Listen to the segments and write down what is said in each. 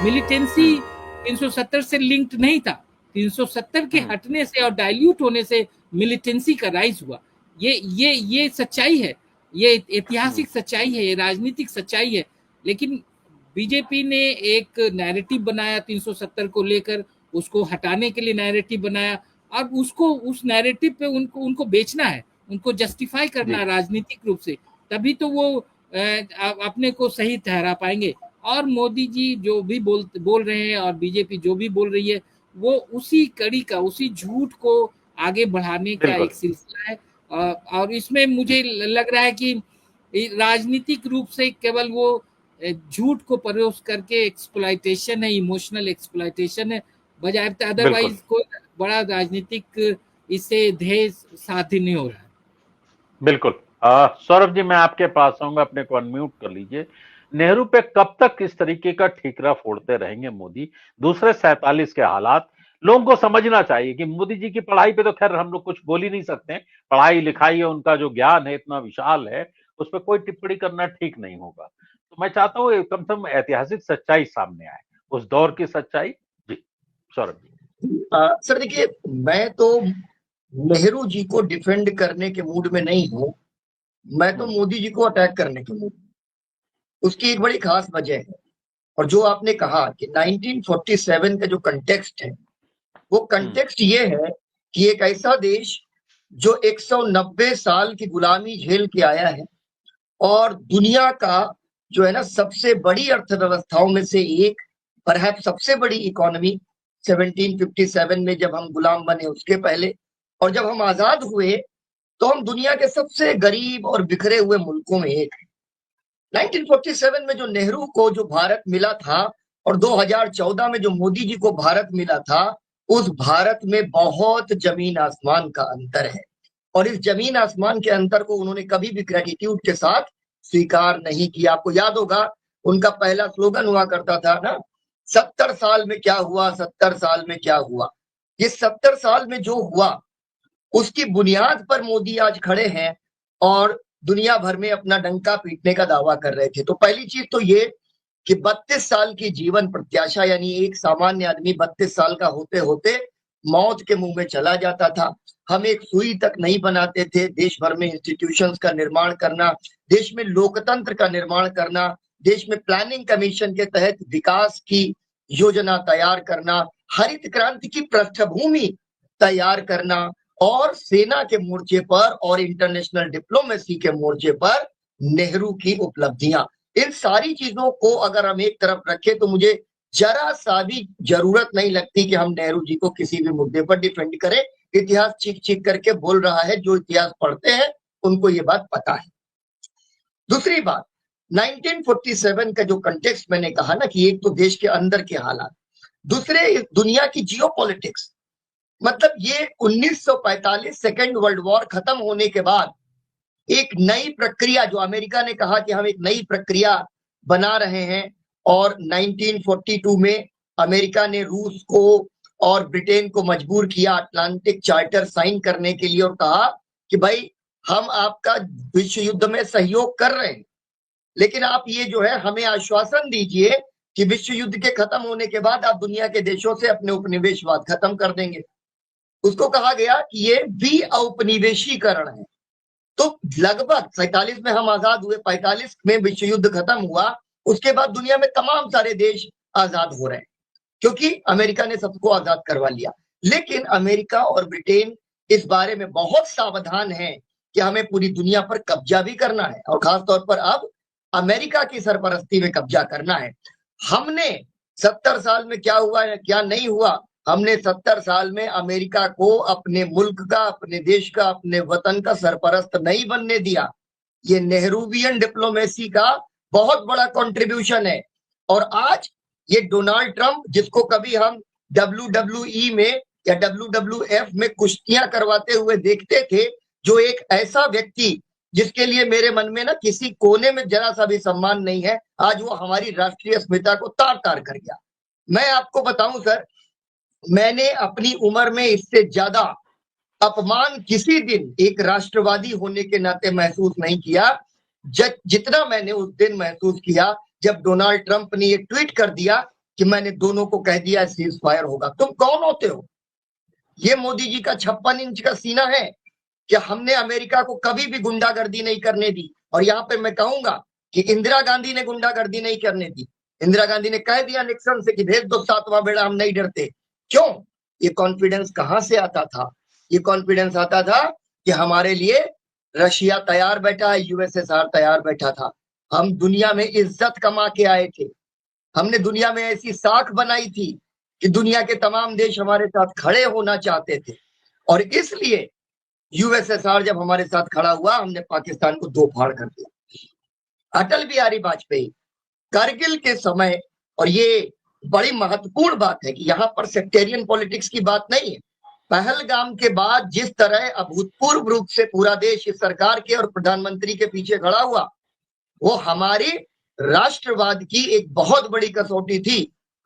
Militancy 370 से linked नहीं था। 370 के हटने से और डाइल्यूट होने से मिलिटेंसी का राइज हुआ। ये सच्चाई है, ये ऐतिहासिक सच्चाई है, ये राजनीतिक सच्चाई है। लेकिन बीजेपी ने एक नैरेटिव बनाया 370 को लेकर, उसको हटाने के लिए नैरेटिव बनाया, और उसको उस नैरेटिव पे उनको बेचना है, उनको जस्टिफाई करना है राजनीतिक रूप से, तभी तो वो अपने को सही ठहरा पाएंगे। और मोदी जी जो भी बोल रहे हैं और बीजेपी जो भी बोल रही है, वो उसी कड़ी का, उसी झूठ को आगे बढ़ाने का एक सिलसिला है। और इसमें मुझे लग रहा है कि राजनीतिक रूप से केवल वो झूठ को परोस करके एक्सप्लॉयटेशन है, इमोशनल एक्सप्लॉयटेशन है, बजाय अदरवाइज कोई बड़ा राजनीतिक इससे ध्येय साध्य नहीं हो रहा है। बिल्कुल। सौरभ जी, मैं आपके पास आऊंगा, अपने को अनम्यूट कर लीजिए। नेहरू पे कब तक इस तरीके का ठीकरा फोड़ते रहेंगे मोदी? दूसरे 47 के हालात लोगों को समझना चाहिए कि मोदी जी की पढ़ाई पे तो खैर हम लोग कुछ बोल ही नहीं सकते, पढ़ाई लिखाई है, उनका जो ज्ञान है इतना विशाल है, उस पर कोई टिप्पणी करना ठीक नहीं होगा। तो मैं चाहता हूँ कम से कम ऐतिहासिक सच्चाई सामने आए, उस दौर की सच्चाई। जी सौरभ जी। सर देखिए, मैं तो नेहरू जी को डिफेंड करने के मूड में नहीं हूं, मैं तो मोदी जी को अटैक करने के मूड में। उसकी एक बड़ी खास वजह है, और जो आपने कहा कि 1947 का जो कंटेक्स्ट है, वो कंटेक्स्ट ये है कि एक ऐसा देश जो 190 साल की गुलामी झेल के आया है, और दुनिया का जो है ना सबसे बड़ी अर्थव्यवस्थाओं में से एक, परहैप्स सबसे बड़ी इकोनॉमी 1757 में जब हम गुलाम बने उसके पहले, और जब हम आजाद हुए तो हम दुनिया के सबसे गरीब और बिखरे हुए मुल्कों में एक है। 1947 में जो नेहरू को जो भारत मिला था और 2014 में जो मोदी जी को भारत मिला था, उस भारत में बहुत जमीन आसमान का अंतर है, और इस जमीन आसमान के अंतर को उन्होंने कभी भी ग्रेटिट्यूड के साथ स्वीकार नहीं किया। आपको याद होगा उनका पहला स्लोगन हुआ करता था ना, 70 साल में क्या हुआ, 70 साल में क्या हुआ। ये 70 साल में जो हुआ उसकी बुनियाद पर मोदी आज खड़े हैं और दुनिया भर में अपना डंका पीटने का दावा कर रहे थे। तो पहली चीज तो ये कि 32 साल की जीवन प्रत्याशा, यानी एक सामान्य आदमी 32 साल का होते होते मौत के मुंह में चला जाता था। हम एक सुई तक नहीं बनाते थे। देश भर में इंस्टीट्यूशंस का निर्माण करना, देश में लोकतंत्र का निर्माण करना, देश में प्लानिंग कमीशन के तहत विकास की योजना तैयार करना, हरित क्रांति की पृष्ठभूमि तैयार करना, और सेना के मोर्चे पर और इंटरनेशनल डिप्लोमेसी के मोर्चे पर नेहरू की उपलब्धियां, इन सारी चीजों को अगर हम एक तरफ रखें तो मुझे जरा सा भी जरूरत नहीं लगती कि हम नेहरू जी को किसी भी मुद्दे पर डिफेंड करें। इतिहास चीख चीख करके बोल रहा है, जो इतिहास पढ़ते हैं उनको ये बात पता है। दूसरी बात, 1947 का जो कंटेक्स्ट मैंने कहा ना कि एक तो देश के अंदर के हालात, दूसरे दुनिया की जियोपॉलिटिक्स, मतलब ये 1945 सेकेंड वर्ल्ड वॉर खत्म होने के बाद एक नई प्रक्रिया, जो अमेरिका ने कहा कि हम एक नई प्रक्रिया बना रहे हैं, और 1942 में अमेरिका ने रूस को और ब्रिटेन को मजबूर किया अटलांटिक चार्टर साइन करने के लिए, और कहा कि भाई हम आपका विश्व युद्ध में सहयोग कर रहे हैं, लेकिन आप ये जो है हमें आश्वासन दीजिए कि विश्व युद्ध के खत्म होने के बाद आप दुनिया के देशों से अपने उपनिवेशवाद खत्म कर देंगे। उसको कहा गया कि ये विऔपनिवेशीकरण है। तो लगभग 47 में हम आजाद हुए, 45 में विश्व युद्ध खत्म हुआ, उसके बाद दुनिया में तमाम सारे देश आजाद हो रहे हैं क्योंकि अमेरिका ने सबको आजाद करवा लिया। लेकिन अमेरिका और ब्रिटेन इस बारे में बहुत सावधान है कि हमें पूरी दुनिया पर कब्जा भी करना है, और खासतौर पर अब अमेरिका की सरपरस्ती में कब्जा करना है। हमने 70 साल में क्या हुआ है क्या नहीं हुआ, हमने 70 साल में अमेरिका को अपने मुल्क का, अपने देश का, अपने वतन का सरपरस्त नहीं बनने दिया। ये नेहरूवियन डिप्लोमेसी का बहुत बड़ा कंट्रीब्यूशन है। और आज ये डोनाल्ड ट्रंप, जिसको कभी हम WWE में या WWF में कुश्तियां करवाते हुए देखते थे, जो एक ऐसा व्यक्ति जिसके लिए मेरे मन में ना किसी कोने में जरा सा भी सम्मान नहीं है, आज वो हमारी राष्ट्रीय अस्मिता को तार तार कर गया। मैं आपको बताऊं सर, मैंने अपनी उम्र में इससे ज्यादा अपमान किसी दिन एक राष्ट्रवादी होने के नाते महसूस नहीं किया जितना मैंने उस दिन महसूस किया जब डोनाल्ड ट्रंप ने ये ट्वीट कर दिया कि मैंने दोनों को कह दिया सीज फायर होगा। तुम कौन होते हो? ये मोदी जी का 56 इंच का सीना है कि हमने अमेरिका को कभी भी गुंडागर्दी नहीं करने दी। और यहाँ पे मैं कहूंगा कि इंदिरा गांधी ने गुंडागर्दी नहीं करने दी। इंदिरा गांधी ने कह दिया निक्सन से कि भेज दो 7वां बेड़ा, हम नहीं डरते। क्यों? ये कॉन्फिडेंस कहां से आता था? ये कॉन्फिडेंस आता था कि हमारे लिए रशिया तैयार बैठा है, यूएसएसआर तैयार बैठा था। हम दुनिया में इज्जत कमा के आए थे। हमने दुनिया में ऐसी साख बनाई थी कि दुनिया के तमाम देश हमारे साथ खड़े होना चाहते थे। और इसलिए यूएसएसआर जब हमारे साथ खड़ा हुआ, हमने पाकिस्तान को दो फाड़ कर दिया। अटल बिहारी वाजपेयी कारगिल के समय, और ये बड़ी महत्वपूर्ण बात है कि यहाँ पर सेक्टेरियन पॉलिटिक्स की बात नहीं है। पहलगाम के बाद जिस तरह अभूतपूर्व रूप से पूरा देश इस सरकार के और प्रधानमंत्री के पीछे खड़ा हुआ, वो हमारी राष्ट्रवाद की एक बहुत बड़ी कसौटी थी।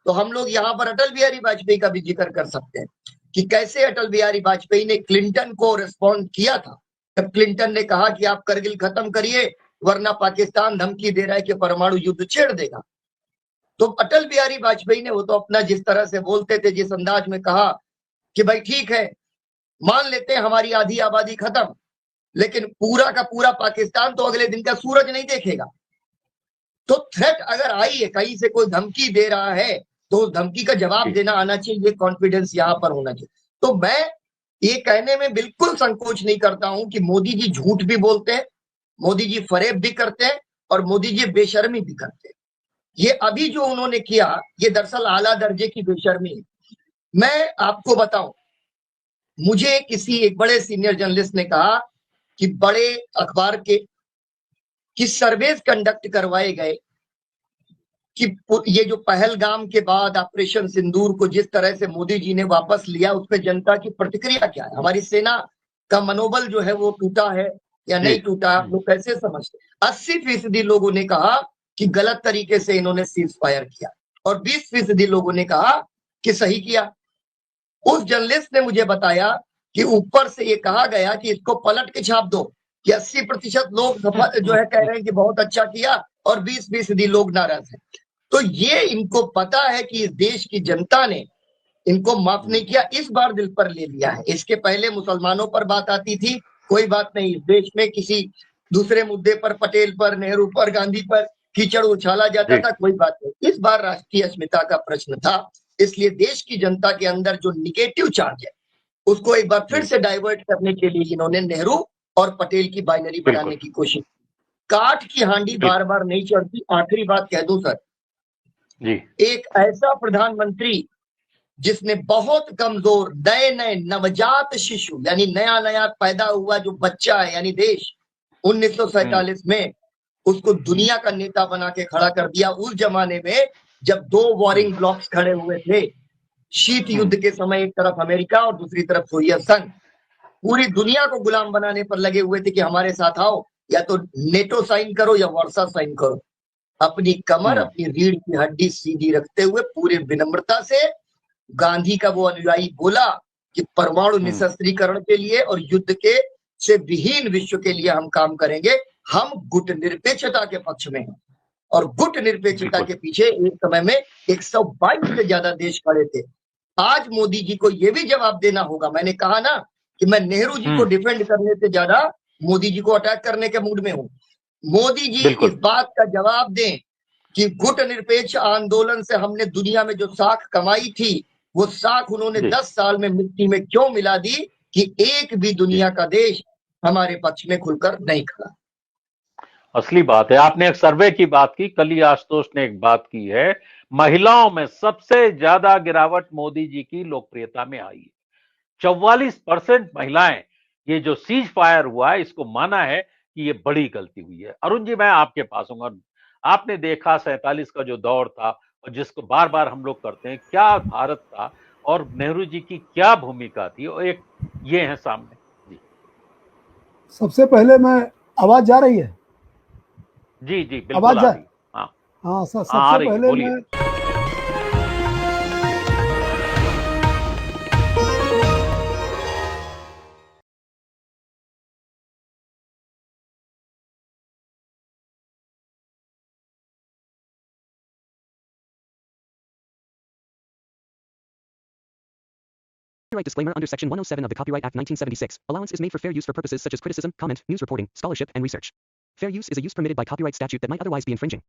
तो हम लोग यहाँ पर अटल बिहारी वाजपेयी का भी जिक्र कर सकते हैं कि कैसे अटल बिहारी वाजपेयी ने क्लिंटन को रिस्पॉन्ड किया था। जब क्लिंटन ने कहा कि आप करगिल खत्म करिए वरना पाकिस्तान धमकी दे रहा है कि परमाणु युद्ध छेड़ देगा, तो अटल बिहारी वाजपेयी ने, वो तो अपना जिस तरह से बोलते थे, जिस अंदाज में कहा कि भाई ठीक है, मान लेते हैं हमारी आधी आबादी खत्म, लेकिन पूरा का पूरा पाकिस्तान तो अगले दिन का सूरज नहीं देखेगा। तो थ्रेट अगर आई है, कहीं से कोई धमकी दे रहा है, तो उस धमकी का जवाब देना आना चाहिए। ये कॉन्फिडेंस यहाँ पर होना चाहिए। तो मैं ये कहने में बिल्कुल संकोच नहीं करता हूं कि मोदी जी झूठ भी बोलते हैं, मोदी जी फरेब भी करते हैं, और मोदी जी बेशर्मी भी करते हैं। ये अभी जो उन्होंने किया, ये दरअसल आला दर्जे की बेशर्मी है। मैं आपको बताऊं, मुझे किसी एक बड़े सीनियर जर्नलिस्ट ने कहा कि बड़े अखबार के सर्वेज कंडक्ट करवाए गए कि ये जो पहलगाम के बाद ऑपरेशन सिंदूर को जिस तरह से मोदी जी ने वापस लिया, उस पर जनता की प्रतिक्रिया क्या है? हमारी सेना का मनोबल जो है वो टूटा है या नहीं टूटा, आप लोग कैसे समझते? 80% लोगों ने कहा कि गलत तरीके से इन्होंने सीज फायर किया, और 20% लोगों ने कहा कि सही किया। उस जर्नलिस्ट ने मुझे बताया कि ऊपर से ये कहा गया कि इसको पलट के छाप दो कि 80% लोग जो है कह रहे हैं कि बहुत अच्छा किया, और 20% लोग नाराज हैं। तो ये इनको पता है कि इस देश की जनता ने इनको माफ नहीं किया, इस बार दिल पर ले लिया है। इसके पहले मुसलमानों पर बात आती थी, कोई बात नहीं, इस देश में किसी दूसरे मुद्दे पर, पटेल पर, नेहरू पर, गांधी पर कीचड़ उछाला जाता था, कोई बात नहीं। इस बार राष्ट्रीय अस्मिता का प्रश्न था, इसलिए देश की जनता के अंदर जो निगेटिव चार्ज है उसको एक बार फिर से डाइवर्ट करने के लिए इन्होंने नेहरू और पटेल की बाइनरी बनाने की कोशिश। काठ की हांडी बार बार नहीं चढ़ती। आखिरी बात कह दूं सर, जी, एक ऐसा प्रधानमंत्री जिसने बहुत कमजोर नए नए नवजात शिशु, यानी नया नया पैदा हुआ जो बच्चा है, यानी देश 1947 में उसको दुनिया का नेता बना के खड़ा कर दिया। उस जमाने में जब दो वॉरिंग ब्लॉक्स खड़े हुए थे, शीत युद्ध के समय, एक तरफ अमेरिका और दूसरी तरफ सोवियत संघ, पूरी दुनिया को गुलाम बनाने पर लगे हुए थे कि हमारे साथ आओ, या तो नेटो साइन करो या वर्षा साइन करो। अपनी कमर, अपनी रीढ़ की हड्डी सीधी रखते हुए पूरे विनम्रता से गांधी का वो अनुयायी बोला कि परमाणु निशस्त्रीकरण के लिए और युद्ध के से विहीन विश्व के लिए हम काम करेंगे। हम गुट निरपेक्षता के पक्ष में हैं, और गुट निरपेक्षता के पीछे एक समय में 122 से ज्यादा देश खड़े थे। आज मोदी जी को यह भी जवाब देना होगा। मैंने कहा ना कि मैं नेहरू जी को डिफेंड करने से ज्यादा मोदी जी को अटैक करने के मूड में हूं। मोदी जी इस बात का जवाब दें कि गुट निरपेक्ष आंदोलन से हमने दुनिया में जो साख कमाई थी, वो साख उन्होंने 10 साल में मिट्टी में क्यों मिला दी कि एक भी दुनिया का देश हमारे पक्ष में खुलकर नहीं खड़ा। असली बात है। आपने एक सर्वे की बात की, कल ही आशुतोष ने एक बात की है, महिलाओं में सबसे ज्यादा गिरावट मोदी जी की लोकप्रियता में आई है। 44% महिलाएं, ये जो सीज फायर हुआ है इसको माना है कि ये बड़ी गलती हुई है। अरुण जी, मैं आपके पास हूँ। आपने देखा 47 का जो दौर था और जिसको बार बार हम लोग करते हैं, क्या भारत था और नेहरू जी की क्या भूमिका थी, और एक ये है सामने जी। सबसे पहले मैं, आवाज जा रही है? जी जी बिल्कुल आवाज आ रही। हाँ हाँ, आ सबसे रही है, पहले बोलिए। मैं Copyright disclaimer under Section 107 of the Copyright Act 1976. Allowance is made for fair use for purposes such as criticism, comment, news reporting, scholarship, and research. Fair use is a use permitted by copyright statute that might otherwise be infringing.